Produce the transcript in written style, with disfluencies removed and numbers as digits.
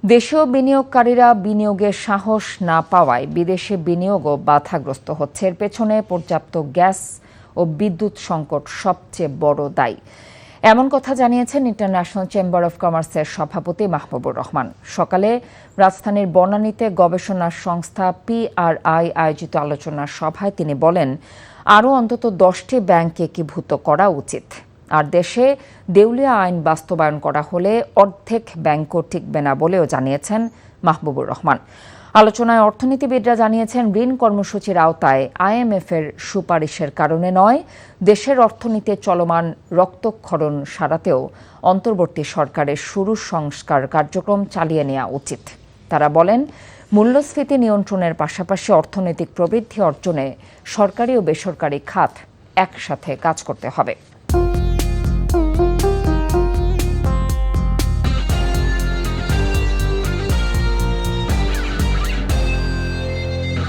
দেশীয় বিনিয়োগকারীরা বিনিয়োগের সাহস না পাওয়ায় বিদেশে বিনিয়োগও বাধাগ্রস্ত হচ্ছে। এর পেছনে পর্যাপ্ত গ্যাস ও বিদ্যুৎ সংকট সবচেয়ে বড় দায়ী। এমন কথা জানিয়েছেন ইন্টারন্যাশনাল চেম্বার অব কমার্সের সভাপতি মাহবুবুর রহমান। সকালে রাজধানীর বনানীতে গবেষণা সংস্থা PRI আয়োজিত আলোচনা সভায় তিনি বলেন, আরও অন্তত 10টি ব্যাংক একীভূত করা উচিত। আর দেশে দেউলিয়া আইন বাস্তবায়ন করা হলে অর্ধেক ব্যাংকও টিকবে না বলেও জানিয়েছেন মাহবুবুর রহমান। আলোচনায় অর্থনীতিবিদরা জানিয়েছেন, ঋণ কর্মসূচির আওতায় IMF-এর সুপারিশের কারণে নয়, দেশের অর্থনীতির চলমান রক্তক্ষরণ সারাতেও অন্তর্বর্তী সরকারের শুরু সংস্কার কার্যক্রম চালিয়ে নেওয়া উচিত। তারা বলেন, মূল্যস্ফীতি নিয়ন্ত্রণের পাশাপাশি অর্থনৈতিক প্রবৃদ্ধি অর্জনে সরকারি ও বেসরকারি খাত একসাথে কাজ করতে হবে।